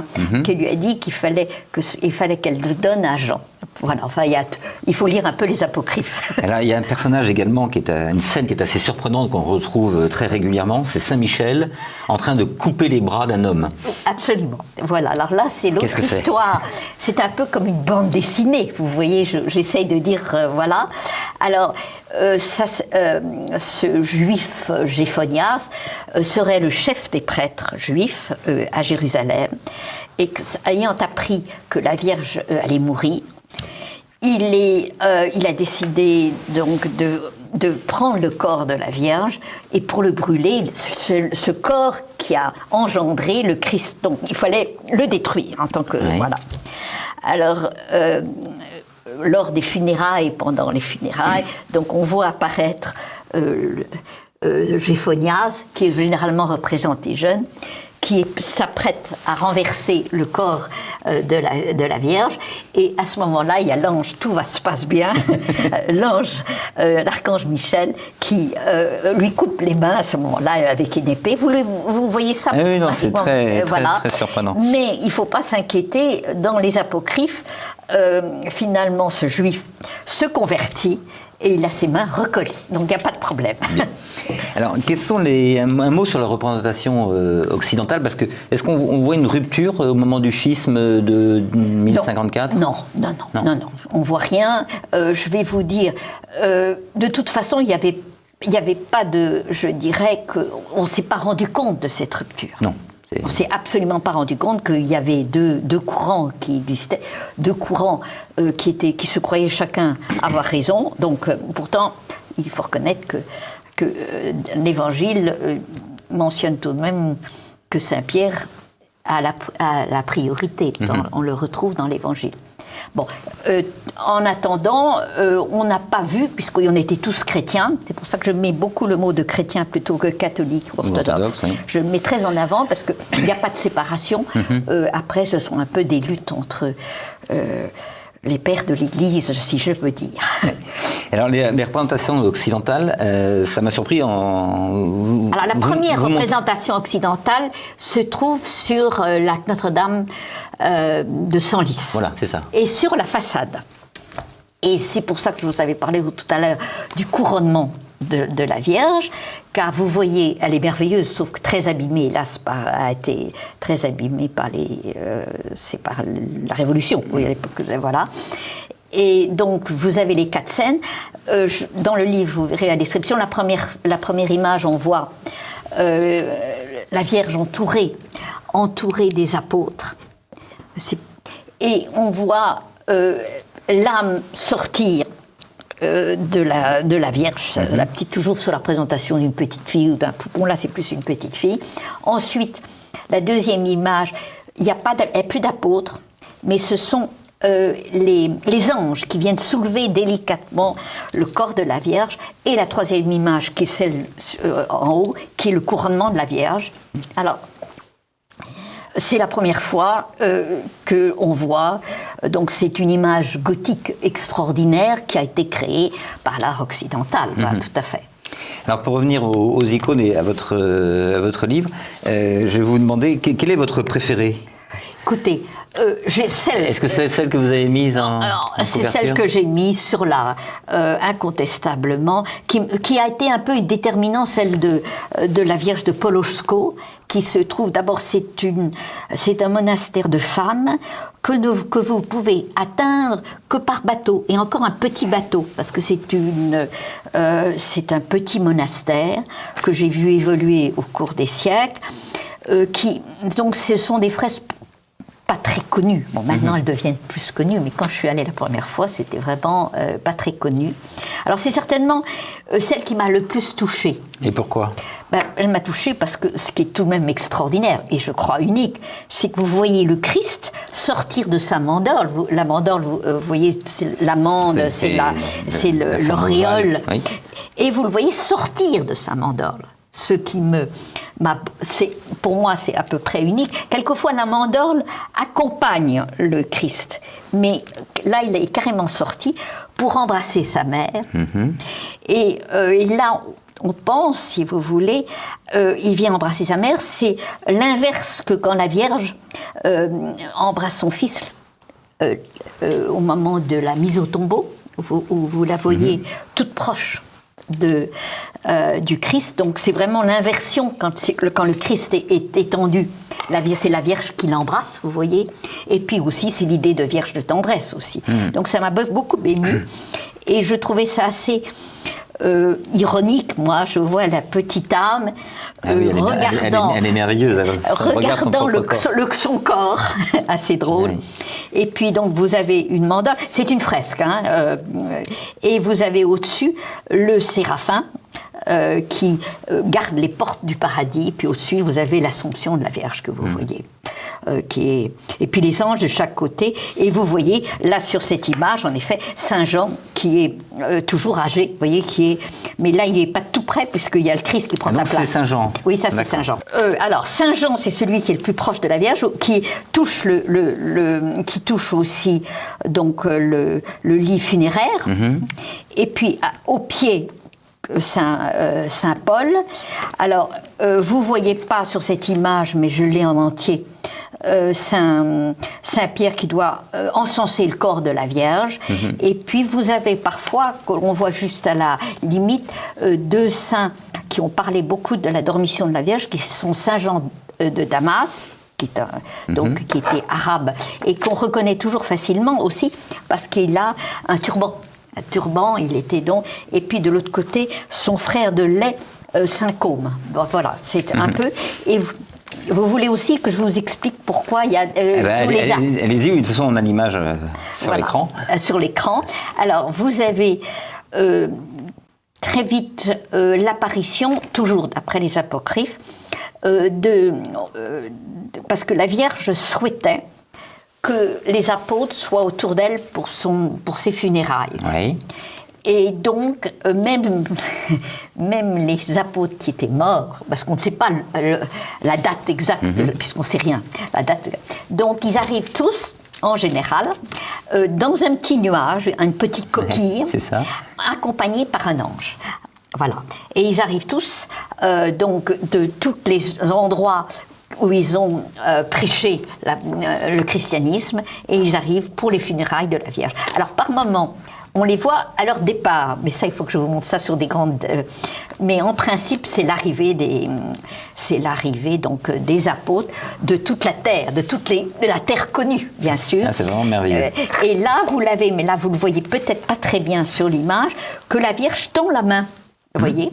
qui lui a dit qu'il fallait qu'elle le donne à Jean. Voilà, enfin il faut lire un peu les apocryphes. Alors, il y a un personnage également, une scène qui est assez surprenante, qu'on retrouve très régulièrement, c'est Saint Michel en train de couper les bras d'un homme. Absolument. Voilà, alors là c'est l'autre histoire. C'est un peu comme une bande dessinée, vous voyez, j'essaye de dire, voilà. Alors, ce juif Jéphonias serait le chef des prêtres juifs à Jérusalem, et ayant appris que la Vierge allait mourir, il a décidé donc de prendre le corps de la Vierge et pour le brûler, ce corps qui a engendré le Christ. Donc il fallait le détruire en tant que... Oui. Voilà. Alors, lors des funérailles, pendant les funérailles, donc on voit apparaître Géphonias, qui est généralement représenté jeune, qui s'apprête à renverser le corps de la Vierge. Et à ce moment-là, il y a l'ange, tout se passe bien, l'ange, l'archange Michel, qui lui coupe les mains à ce moment-là avec une épée. Vous voyez ça? Oui, non, c'est très surprenant. Mais il ne faut pas s'inquiéter, dans les apocryphes, finalement, ce juif se convertit et il a ses mains recollées. Donc, il n'y a pas de problème. Bien. Alors, quels sont un mot sur la représentation occidentale, parce que est-ce qu'on voit une rupture au moment du schisme de 1054? Non. On ne voit rien. Je vais vous dire, de toute façon, il n'y avait pas de... Je dirais qu'on ne s'est pas rendu compte de cette rupture. Non. On ne s'est absolument pas rendu compte qu'il y avait deux courants qui existaient, deux courants qui se croyaient chacun avoir raison. Donc, pourtant, il faut reconnaître que l'Évangile mentionne tout de même que Saint-Pierre a la priorité. On le retrouve dans l'Évangile. Bon, en attendant, on n'a pas vu, puisqu'on était tous chrétiens, c'est pour ça que je mets beaucoup le mot de chrétien plutôt que catholique, orthodoxe. Oui. Je le mets très en avant parce qu'il n'y a pas de séparation. Après, ce sont un peu des luttes entre les pères de l'Église, si je peux dire. Alors, les représentations occidentales, ça m'a surpris en... Alors, la première représentation occidentale se trouve sur la Notre-Dame de Senlis. Voilà, c'est ça. Et sur la façade. Et c'est pour ça que je vous avais parlé tout à l'heure du couronnement de la Vierge, car vous voyez, elle est merveilleuse, sauf que très abîmée, hélas, a été très abîmée par c'est par la Révolution, oui, à l'époque, voilà. Et donc, vous avez les 4 scènes. Dans le livre, vous verrez la description. La première image, on voit la Vierge entourée des apôtres. Et on voit l'âme sortir de la Vierge, la petite, toujours sur la présentation d'une petite fille ou d'un poupon. Là, c'est plus une petite fille. Ensuite, la deuxième image, il n'y a plus d'apôtres, mais ce sont les anges qui viennent soulever délicatement le corps de la Vierge. Et la troisième image, qui est celle en haut, qui est le couronnement de la Vierge. Alors, c'est la première fois qu'on voit, donc c'est une image gothique extraordinaire qui a été créée par l'art occidental, tout à fait. Alors pour revenir aux icônes et à votre livre, je vais vous demander, quelle est votre préférée? Écoutez, j'ai celle... Est-ce que c'est celle que vous avez mise en c'est celle que j'ai mise sur incontestablement, qui a été un peu déterminant, celle de la Vierge de Poloczko, qui se trouve, d'abord, c'est un monastère de femmes que vous pouvez atteindre que par bateau, et encore un petit bateau, parce que c'est un petit monastère que j'ai vu évoluer au cours des siècles, donc ce sont des fresques pas très connues. Bon, maintenant elles deviennent plus connues, mais quand je suis allée la première fois, c'était vraiment pas très connu. Alors c'est certainement celle qui m'a le plus touchée. Et pourquoi? Elle m'a touchée parce que ce qui est tout de même extraordinaire, et je crois unique, c'est que vous voyez le Christ sortir de sa mandorle. La mandorle, vous voyez, c'est l'amande, c'est l'auréole. Oui. Et vous le voyez sortir de sa mandorle. Ce qui pour moi, c'est à peu près unique. Quelquefois, la mandorle accompagne le Christ. Mais là, il est carrément sorti pour embrasser sa mère. Et là, on pense, si vous voulez, il vient embrasser sa mère. C'est l'inverse que quand la Vierge embrasse son fils au moment de la mise au tombeau, où vous la voyez toute proche du Christ. Donc c'est vraiment l'inversion quand le Christ est étendu. C'est la Vierge qui l'embrasse, vous voyez. Et puis aussi, c'est l'idée de Vierge de tendresse aussi. Donc ça m'a beaucoup émue. Et je trouvais ça assez ironique, moi. Je vois la petite âme regardant... Elle est merveilleuse. Regardant son corps, assez drôle. Et puis donc vous avez une mandale, c'est une fresque, hein, et vous avez au-dessus le séraphin qui garde les portes du paradis, puis au-dessus vous avez l'Assomption de la Vierge que vous voyez, et puis les anges de chaque côté, et vous voyez là sur cette image en effet Saint Jean qui est toujours âgé, vous voyez, mais là il n'est pas tout près puisqu'il y a le Christ qui prend sa place. C'est Saint Jean. Oui, ça c'est Saint Jean. Alors Saint Jean, c'est celui qui est le plus proche de la Vierge, qui touche qui touche aussi donc le lit funéraire, et puis au pied Saint Paul. Alors, vous voyez pas sur cette image, mais je l'ai en entier, Saint Pierre qui doit encenser le corps de la Vierge. Et puis, vous avez parfois, qu'on voit juste à la limite, deux saints qui ont parlé beaucoup de la dormition de la Vierge, qui sont Saint Jean de Damas, qui était arabe, et qu'on reconnaît toujours facilement aussi, parce qu'il a un turban, il était donc, et puis de l'autre côté, son frère de lait, Saint Côme. Bon, voilà, c'est un peu. Et vous voulez aussi que je vous explique pourquoi il y a tous les arts. Allez-y, de toute façon, on a l'image sur l'écran. Sur l'écran. Alors, vous avez très vite l'apparition, toujours d'après les apocryphes, parce que la Vierge souhaitait que les apôtres soient autour d'elle pour ses funérailles. Oui. Et donc, même les apôtres qui étaient morts, parce qu'on ne sait pas la date exacte, puisqu'on ne sait rien, la date. Donc, ils arrivent tous, en général, dans un petit nuage, une petite coquille, c'est ça, accompagnés par un ange. Voilà. Et ils arrivent tous, donc, de tous les endroits où ils ont prêché le christianisme, et ils arrivent pour les funérailles de la Vierge. Alors, par moments, on les voit à leur départ, mais ça, il faut que je vous montre ça sur des grandes... mais en principe, c'est l'arrivée donc des apôtres de toute la terre, de la terre connue, bien sûr. Ah, c'est vraiment merveilleux. Et là, vous l'avez, mais là, vous le voyez peut-être pas très bien sur l'image, que la Vierge tend la main. Vous voyez,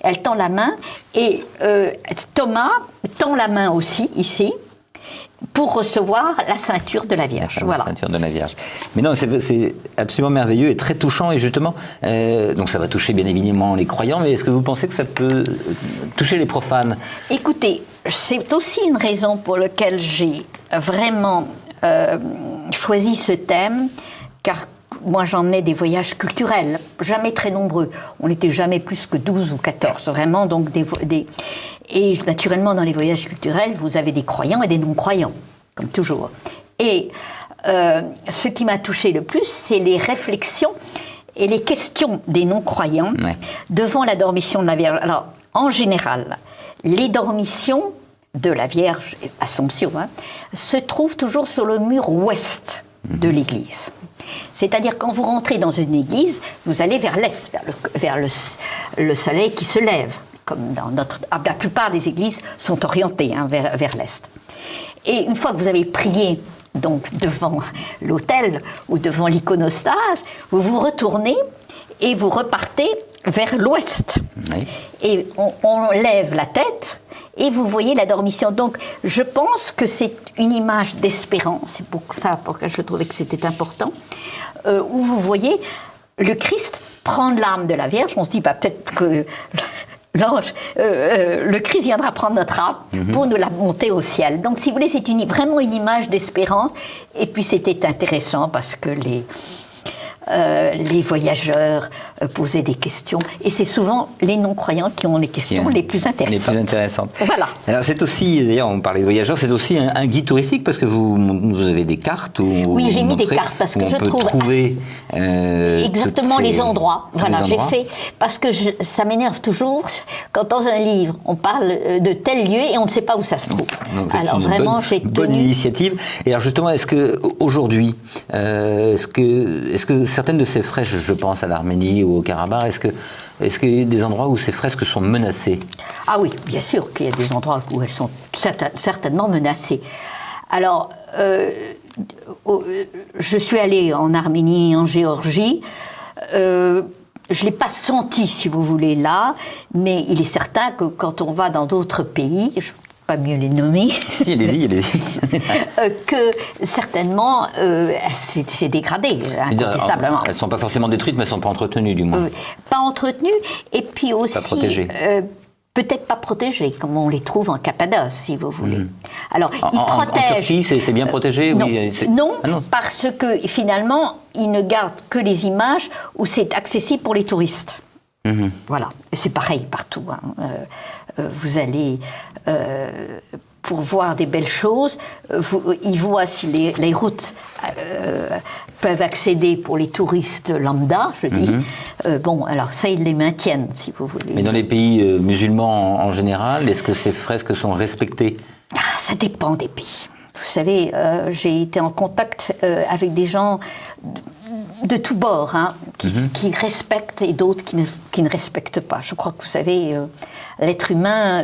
elle tend la main, et Thomas tend la main aussi, ici, pour recevoir la ceinture de la Vierge. Voilà. La ceinture de la Vierge. Mais non, c'est absolument merveilleux et très touchant, et justement, donc ça va toucher bien évidemment les croyants, mais est-ce que vous pensez que ça peut toucher les profanes? Écoutez, c'est aussi une raison pour laquelle j'ai vraiment choisi ce thème, car moi, j'en ai des voyages culturels, jamais très nombreux. On n'était jamais plus que 12 ou 14, vraiment. Donc Et naturellement, dans les voyages culturels, vous avez des croyants et des non-croyants, comme toujours. Et ce qui m'a touché le plus, c'est les réflexions et les questions des non-croyants devant la dormition de la Vierge. Alors, en général, les dormitions de la Vierge, Assomption, se trouvent toujours sur le mur ouest de l'église. C'est-à-dire, quand vous rentrez dans une église, vous allez vers l'est, vers le soleil qui se lève, comme la plupart des églises sont orientées vers l'est. Et une fois que vous avez prié donc devant l'autel ou devant l'iconostase, vous vous retournez et vous repartez vers l'ouest. Oui. Et on lève la tête et vous voyez la dormition. Donc, je pense que c'est une image d'espérance. C'est pour ça que je trouvais que c'était important. Où vous voyez le Christ prendre l'âme de la Vierge. On se dit, peut-être que l'ange, le Christ viendra prendre notre âme pour nous la monter au ciel. Donc, si vous voulez, c'est vraiment une image d'espérance. Et puis, c'était intéressant parce que les voyageurs posaient des questions, et c'est souvent les non-croyants qui ont les questions les plus intéressantes. Les plus intéressantes. Voilà. Alors c'est aussi, d'ailleurs on parlait de voyageurs, c'est aussi un guide touristique, parce que vous avez des cartes où oui, j'ai mis des cartes parce que je trouve trouver exactement les endroits. Voilà, j'ai fait parce que ça m'énerve toujours quand dans un livre on parle de tel lieu et on ne sait pas où ça se trouve. Donc, alors vraiment, j'ai tenu. Bonne initiative. Et alors justement, est-ce que aujourd'hui, est-ce que certaines de ces fresques, je pense à l'Arménie ou au Karabakh, est-ce qu'il y a des endroits où ces fresques sont menacées? Ah oui, bien sûr qu'il y a des endroits où elles sont certainement menacées. Alors, je suis allée en Arménie et en Géorgie. Je ne l'ai pas senti, si vous voulez, là, mais il est certain que quand on va dans d'autres pays, pas mieux les nommer. Si, allez-y. Que certainement, c'est dégradé, incontestablement. Elles ne sont pas forcément détruites, mais elles ne sont pas entretenues, du moins. Pas entretenues, et puis aussi... Pas protégées. Peut-être pas protégées, comme on les trouve en Cappadoce, si vous voulez. Alors, ils En protègent... Turquie, c'est bien protégé? Non, oui, non, Ah non, parce que finalement, ils ne gardent que les images où c'est accessible pour les touristes. Voilà, et c'est pareil partout. Hein. Vous allez... pour voir des belles choses, ils voient si les routes peuvent accéder pour les touristes lambda, je dis. Bon, alors ça, ils les maintiennent, si vous voulez. Mais dans les pays musulmans en général, est-ce que ces fresques sont respectées? Ça dépend des pays. Vous savez, j'ai été en contact avec des gens de tous bords, hein, qui respectent et d'autres qui ne respectent pas. Je crois que vous savez, l'être humain...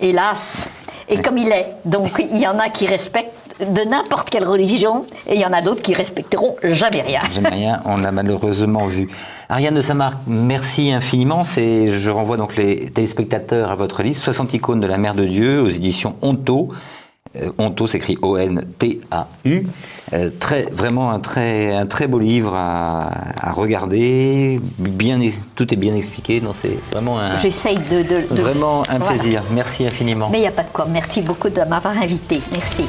hélas, et comme il est. Donc il y en a qui respectent de n'importe quelle religion, et il y en a d'autres qui respecteront jamais rien. Jamais rien, on l'a malheureusement vu. Ariane de Saint-Marc, merci infiniment. Je renvoie donc les téléspectateurs à votre livre, 60 icônes de la Mère de Dieu, aux éditions Onto. Onto s'écrit O-N-T-A-U. Vraiment un très beau livre à regarder. Tout est bien expliqué. C'est vraiment J'essaye de vraiment un plaisir. Voilà. Merci infiniment. Mais il n'y a pas de quoi. Merci beaucoup de m'avoir invité. Merci.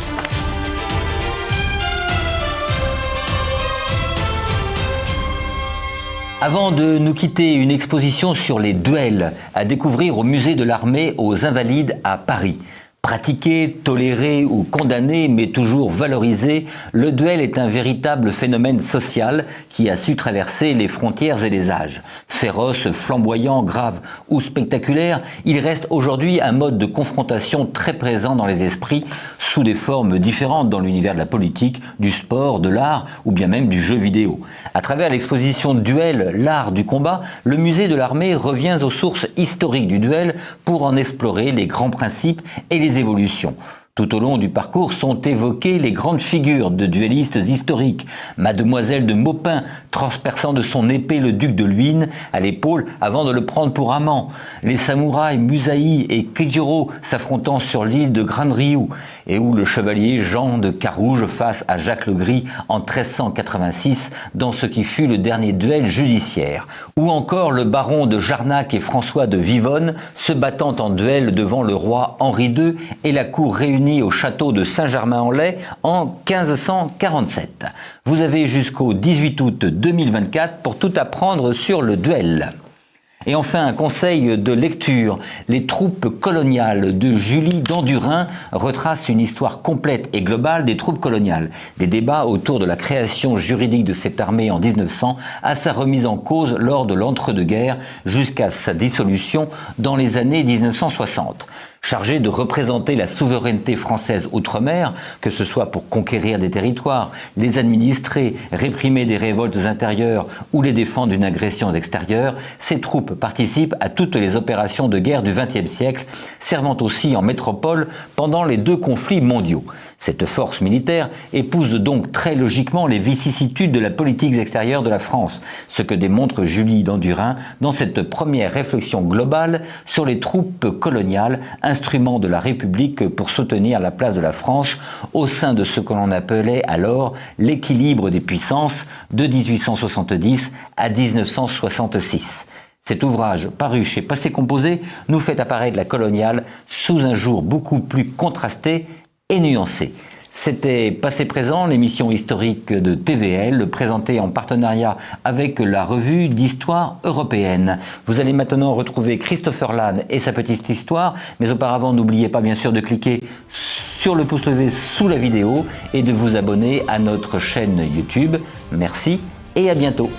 Avant de nous quitter, une exposition sur les duels à découvrir au musée de l'Armée aux Invalides à Paris. Pratiqué, toléré ou condamné, mais toujours valorisé, le duel est un véritable phénomène social qui a su traverser les frontières et les âges. Féroce, flamboyant, grave ou spectaculaire, il reste aujourd'hui un mode de confrontation très présent dans les esprits, sous des formes différentes dans l'univers de la politique, du sport, de l'art ou bien même du jeu vidéo. À travers l'exposition Duel, l'art du combat, le musée de l'Armée revient aux sources historiques du duel pour en explorer les grands principes et les évolutions. Tout au long du parcours sont évoquées les grandes figures de duellistes historiques. Mademoiselle de Maupin, transperçant de son épée le duc de Luynes à l'épaule avant de le prendre pour amant. Les samouraïs Musaï et Kijiro s'affrontant sur l'île de Gran Ryu, et où le chevalier Jean de Carouge face à Jacques le Gris en 1386 dans ce qui fut le dernier duel judiciaire. Ou encore le baron de Jarnac et François de Vivonne se battant en duel devant le roi Henri II et la cour réunie au château de Saint-Germain-en-Laye en 1547. Vous avez jusqu'au 18 août 2024 pour tout apprendre sur le duel. Et enfin, un conseil de lecture. Les troupes coloniales de Julie d'Andurin retracent une histoire complète et globale des troupes coloniales. Des débats autour de la création juridique de cette armée en 1900 à sa remise en cause lors de l'entre-deux-guerres jusqu'à sa dissolution dans les années 1960. Chargé de représenter la souveraineté française outre-mer, que ce soit pour conquérir des territoires, les administrer, réprimer des révoltes intérieures ou les défendre d'une agression extérieure, ces troupes participent à toutes les opérations de guerre du XXe siècle, servant aussi en métropole pendant les deux conflits mondiaux. Cette force militaire épouse donc très logiquement les vicissitudes de la politique extérieure de la France, ce que démontre Julie d'Andurin dans cette première réflexion globale sur les troupes coloniales, instrument de la République pour soutenir la place de la France au sein de ce que l'on appelait alors l'équilibre des puissances de 1870 à 1966. Cet ouvrage, paru chez Passé Composé, nous fait apparaître la coloniale sous un jour beaucoup plus contrasté et nuancé. C'était Passé Présent, l'émission historique de TVL, présentée en partenariat avec la revue d'histoire européenne. Vous allez maintenant retrouver Christopher Lannes et sa petite histoire, mais auparavant, n'oubliez pas bien sûr de cliquer sur le pouce levé sous la vidéo et de vous abonner à notre chaîne YouTube. Merci et à bientôt.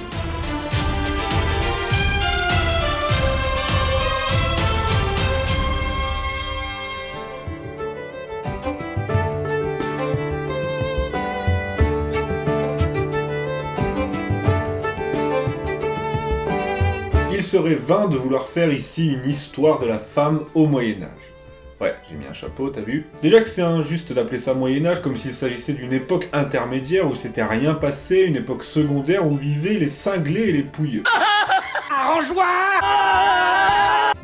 Il serait vain de vouloir faire ici une histoire de la femme au Moyen-Âge. Ouais, j'ai mis un chapeau, t'as vu? Déjà que c'est injuste d'appeler ça Moyen-Âge comme s'il s'agissait d'une époque intermédiaire où c'était rien passé, une époque secondaire où vivaient les cinglés et les pouilleux. Arrange-toi!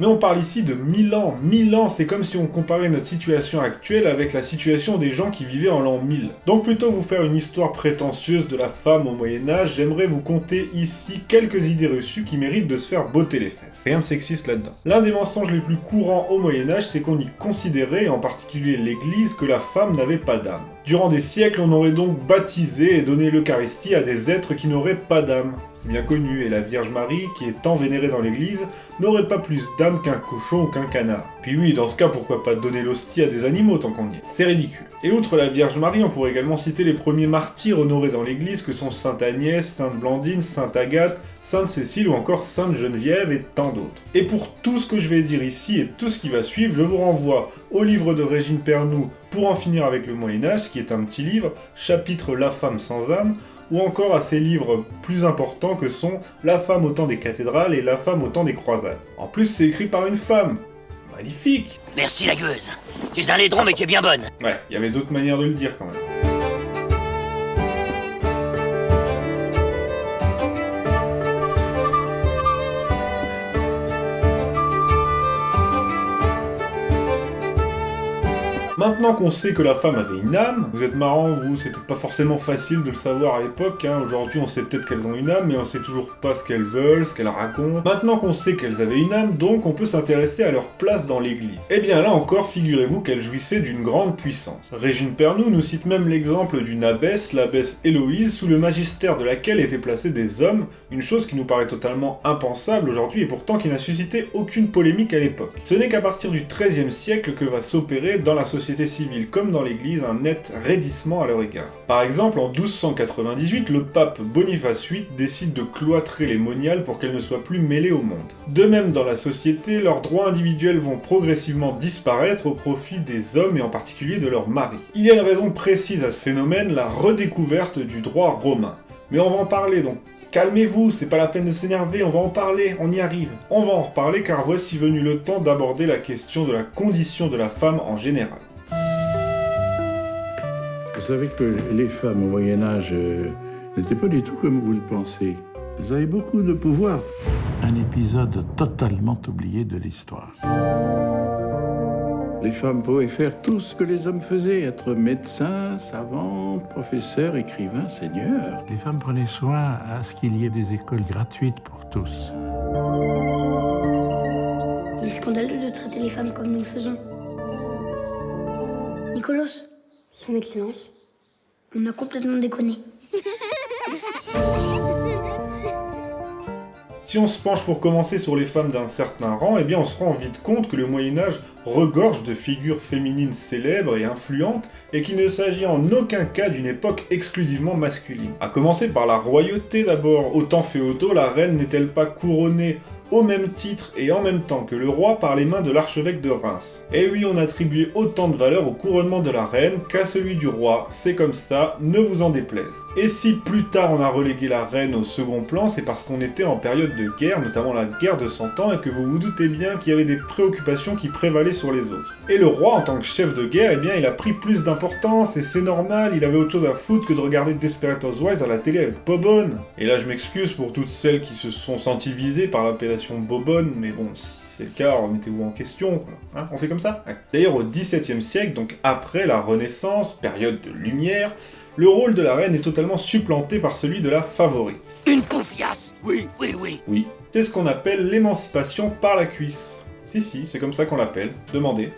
Mais on parle ici de 1000 ans. 1000 ans, c'est comme si on comparait notre situation actuelle avec la situation des gens qui vivaient en l'an 1000. Donc plutôt que vous faire une histoire prétentieuse de la femme au Moyen-Âge, j'aimerais vous conter ici quelques idées reçues qui méritent de se faire botter les fesses. Rien de sexiste là-dedans. L'un des mensonges les plus courants au Moyen-Âge, c'est qu'on y considérait, en particulier l'Église, que la femme n'avait pas d'âme. Durant des siècles, on aurait donc baptisé et donné l'Eucharistie à des êtres qui n'auraient pas d'âme. C'est bien connu, et la Vierge Marie, qui est tant vénérée dans l'église, n'aurait pas plus d'âme qu'un cochon ou qu'un canard. Puis oui, dans ce cas, pourquoi pas donner l'hostie à des animaux tant qu'on y est. C'est ridicule. Et outre la Vierge Marie, on pourrait également citer les premiers martyrs honorés dans l'église que sont Sainte Agnès, Sainte Blandine, Sainte Agathe, Sainte Cécile ou encore Sainte Geneviève et tant d'autres. Et pour tout ce que je vais dire ici et tout ce qui va suivre, je vous renvoie au livre de Régine Pernoud Pour en finir avec le Moyen-Âge, qui est un petit livre, chapitre La femme sans âme, ou encore à ces livres plus importants que sont La femme au temps des cathédrales et La femme au temps des croisades. En plus, c'est écrit par une femme. Magnifique! Merci la gueuse. Tu es un laidron mais tu es bien bonne. Ouais, il y avait d'autres manières de le dire quand même. Maintenant qu'on sait que la femme avait une âme, vous êtes marrants, vous, c'était pas forcément facile de le savoir à l'époque, hein. Aujourd'hui on sait peut-être qu'elles ont une âme, mais on sait toujours pas ce qu'elles veulent, ce qu'elles racontent. Maintenant qu'on sait qu'elles avaient une âme, donc on peut s'intéresser à leur place dans l'église. Et bien là encore, figurez-vous qu'elles jouissaient d'une grande puissance. Régine Pernoud nous cite même l'exemple d'une abbesse, l'abbesse Héloïse, sous le magistère de laquelle étaient placés des hommes, une chose qui nous paraît totalement impensable aujourd'hui et pourtant qui n'a suscité aucune polémique à l'époque. Ce n'est qu'à partir du XIIIe siècle que va s'opérer dans la société civile comme dans l'église un net raidissement à leur égard. Par exemple, en 1298, le pape Boniface VIII décide de cloîtrer les moniales pour qu'elles ne soient plus mêlées au monde. De même, dans la société, leurs droits individuels vont progressivement disparaître au profit des hommes et en particulier de leurs maris. Il y a une raison précise à ce phénomène, la redécouverte du droit romain. Mais on va en parler donc. Calmez-vous, c'est pas la peine de s'énerver, on va en parler, on y arrive. On va en reparler car voici venu le temps d'aborder la question de la condition de la femme en général. Vous savez que les femmes au Moyen-Âge n'étaient pas du tout comme vous le pensez. Elles avaient beaucoup de pouvoir. Un épisode totalement oublié de l'histoire. Les femmes pouvaient faire tout ce que les hommes faisaient, être médecins, savants, professeurs, écrivains, seigneurs. Les femmes prenaient soin à ce qu'il y ait des écoles gratuites pour tous. Il est scandaleux de traiter les femmes comme nous le faisons. Nicolas, son Excellence, on a complètement déconné. Si on se penche pour commencer sur les femmes d'un certain rang, eh bien on se rend vite compte que le Moyen-Âge regorge de figures féminines célèbres et influentes et qu'il ne s'agit en aucun cas d'une époque exclusivement masculine. A commencer par la royauté d'abord. Au temps féodaux, la reine n'est-elle pas couronnée au même titre et en même temps que le roi par les mains de l'archevêque de Reims? Et oui, on attribuait autant de valeur au couronnement de la reine qu'à celui du roi, c'est comme ça, ne vous en déplaise. Et si plus tard on a relégué la reine au second plan, c'est parce qu'on était en période de guerre, notamment la guerre de 100 ans, et que vous vous doutez bien qu'il y avait des préoccupations qui prévalaient sur les autres. Et le roi, en tant que chef de guerre, eh bien il a pris plus d'importance, et c'est normal, il avait autre chose à foutre que de regarder Desperate Housewives à la télé avec Bobonne. Et là je m'excuse pour toutes celles qui se sont senties visées par l'appellation Bobonne, mais bon, si c'est le cas, remettez-vous en question, quoi. Hein, on fait comme ça? Ouais. D'ailleurs, au XVIIe siècle, donc après la Renaissance, période de lumière, le rôle de la reine est totalement supplanté par celui de la favorite. Une poufiasse. Oui, oui, oui. Oui, c'est ce qu'on appelle l'émancipation par la cuisse. Si, c'est comme ça qu'on l'appelle. Demandez.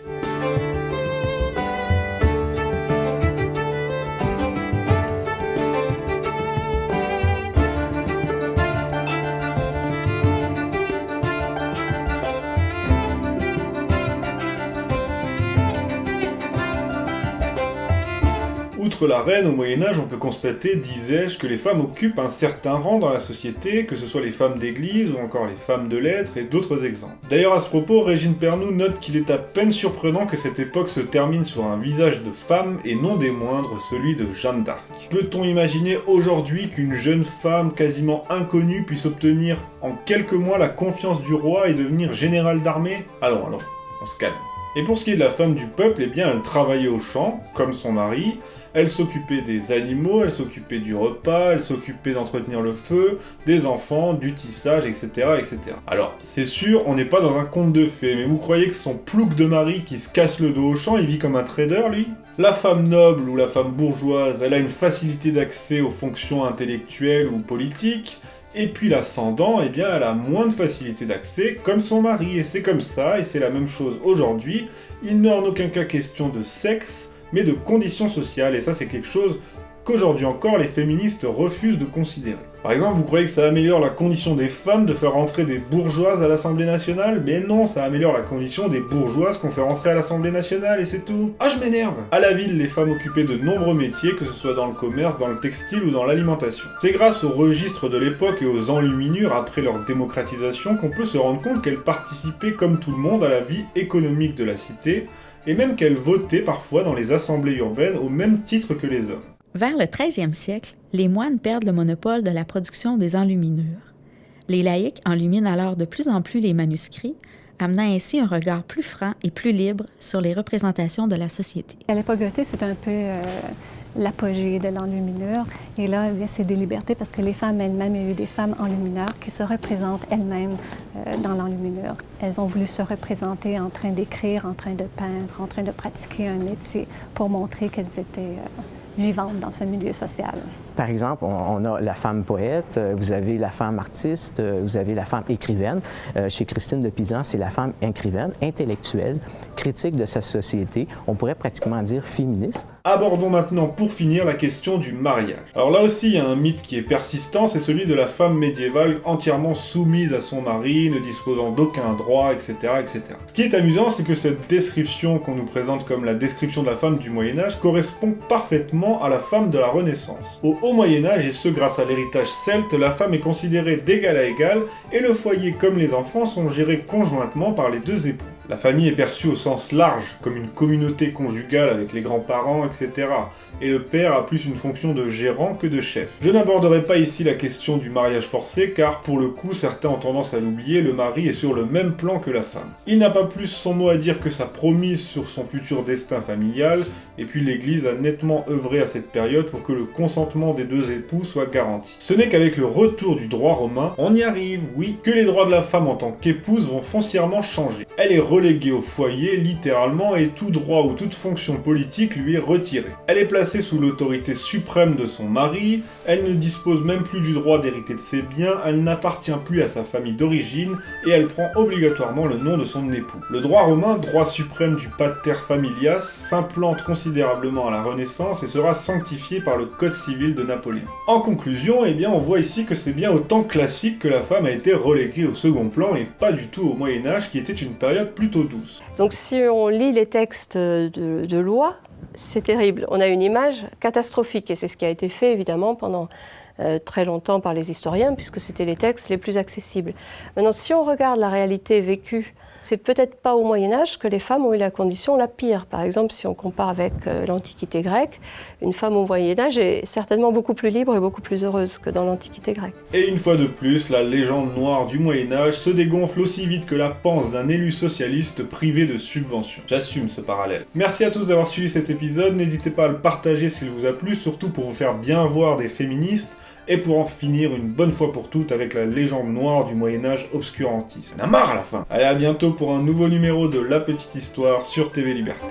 Outre la reine, au Moyen-Âge, on peut constater, disais-je, que les femmes occupent un certain rang dans la société, que ce soit les femmes d'église ou encore les femmes de lettres et d'autres exemples. D'ailleurs, à ce propos, Régine Pernoud note qu'il est à peine surprenant que cette époque se termine sur un visage de femme et non des moindres, celui de Jeanne d'Arc. Peut-on imaginer aujourd'hui qu'une jeune femme quasiment inconnue puisse obtenir en quelques mois la confiance du roi et devenir générale d'armée? Allons, on se calme. Et pour ce qui est de la femme du peuple, eh bien elle travaillait au champ, comme son mari, Elle s'occupait des animaux, elle s'occupait du repas, elle s'occupait d'entretenir le feu, des enfants, du tissage, etc. etc. Alors, c'est sûr, on n'est pas dans un conte de fées, mais vous croyez que son plouc de mari qui se casse le dos au champ, il vit comme un trader, lui ? La femme noble ou la femme bourgeoise, elle a une facilité d'accès aux fonctions intellectuelles ou politiques, et puis l'ascendant, eh bien, elle a moins de facilité d'accès, comme son mari, et c'est comme ça, et c'est la même chose aujourd'hui. Il n'est en aucun cas question de sexe, mais de conditions sociales, et ça c'est quelque chose qu'aujourd'hui encore les féministes refusent de considérer. Par exemple, vous croyez que ça améliore la condition des femmes de faire rentrer des bourgeoises à l'Assemblée nationale? Mais non, ça améliore la condition des bourgeoises qu'on fait rentrer à l'Assemblée nationale, et c'est tout. Ah, je m'énerve! À la ville, les femmes occupaient de nombreux métiers, que ce soit dans le commerce, dans le textile ou dans l'alimentation. C'est grâce aux registres de l'époque et aux enluminures après leur démocratisation qu'on peut se rendre compte qu'elles participaient comme tout le monde à la vie économique de la cité, et même qu'elles votaient parfois dans les assemblées urbaines au même titre que les hommes. Vers le 13e siècle, les moines perdent le monopole de la production des enluminures. Les laïcs enluminent alors de plus en plus les manuscrits, amenant ainsi un regard plus franc et plus libre sur les représentations de la société. À l'époque gothique, c'est un peu l'apogée de l'enluminure. Et là, c'est des libertés parce que les femmes elles-mêmes, il y a eu des femmes enlumineurs qui se représentent elles-mêmes dans l'enluminure. Elles ont voulu se représenter en train d'écrire, en train de peindre, en train de pratiquer un métier pour montrer qu'elles étaient vivantes dans ce milieu social. Par exemple, on a la femme poète, vous avez la femme artiste, vous avez la femme écrivaine. Chez Christine de Pisan, c'est la femme écrivaine, intellectuelle, critique de sa société, on pourrait pratiquement dire féministe. Abordons maintenant pour finir la question du mariage. Alors là aussi, il y a un mythe qui est persistant, c'est celui de la femme médiévale entièrement soumise à son mari, ne disposant d'aucun droit, etc., etc. Ce qui est amusant, c'est que cette description qu'on nous présente comme la description de la femme du Moyen-Âge correspond parfaitement à la femme de la Renaissance. Au Haut Moyen-Âge, et ce grâce à l'héritage celte, la femme est considérée d'égal à égal, et le foyer comme les enfants sont gérés conjointement par les deux époux. La famille est perçue au sens large, comme une communauté conjugale avec les grands-parents, etc. Et le père a plus une fonction de gérant que de chef. Je n'aborderai pas ici la question du mariage forcé, car pour le coup, certains ont tendance à l'oublier, le mari est sur le même plan que la femme. Il n'a pas plus son mot à dire que sa promise sur son futur destin familial, et puis l'Église a nettement œuvré à cette période pour que le consentement des deux époux soit garanti. Ce n'est qu'avec le retour du droit romain, on y arrive, oui, que les droits de la femme en tant qu'épouse vont foncièrement changer. Elle est reléguée au foyer, littéralement, et tout droit ou toute fonction politique lui est retirée. Elle est placée sous l'autorité suprême de son mari, elle ne dispose même plus du droit d'hériter de ses biens, elle n'appartient plus à sa famille d'origine, et elle prend obligatoirement le nom de son époux. Le droit romain, droit suprême du pater familias, s'implante considérablement à la Renaissance et sera sanctifié par le Code civil de Napoléon. En conclusion, eh bien, on voit ici que c'est bien au temps classique que la femme a été reléguée au second plan et pas du tout au Moyen-Âge qui était une période plutôt douce. Donc si on lit les textes de loi, c'est terrible. On a une image catastrophique et c'est ce qui a été fait évidemment pendant très longtemps par les historiens puisque c'était les textes les plus accessibles. Maintenant, si on regarde la réalité vécue, c'est peut-être pas au Moyen-Âge que les femmes ont eu la condition la pire. Par exemple, si on compare avec l'Antiquité grecque, une femme au Moyen-Âge est certainement beaucoup plus libre et beaucoup plus heureuse que dans l'Antiquité grecque. Et une fois de plus, la légende noire du Moyen-Âge se dégonfle aussi vite que la panse d'un élu socialiste privé de subventions. J'assume ce parallèle. Merci à tous d'avoir suivi cet épisode, n'hésitez pas à le partager s'il vous a plu, surtout pour vous faire bien voir des féministes, et pour en finir une bonne fois pour toutes avec la légende noire du Moyen-Âge obscurantiste. On a marre à la fin. Allez, à bientôt pour un nouveau numéro de La Petite Histoire sur TV Liberté.